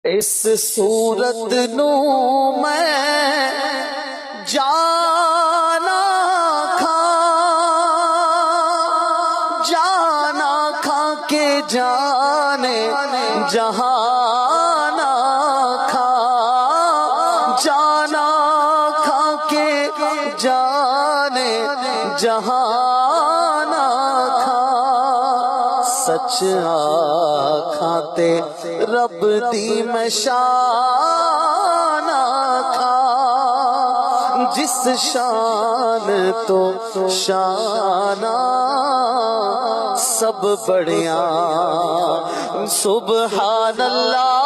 اس صورت نو میں جانا کھا کے جانے جہانا کھا جانا کھا کے جانے جہانا کھا سچ آکھاں تے رب دی میں شان آکھاں جس شان تو شانہ سب بڑیاں سبحان اللہ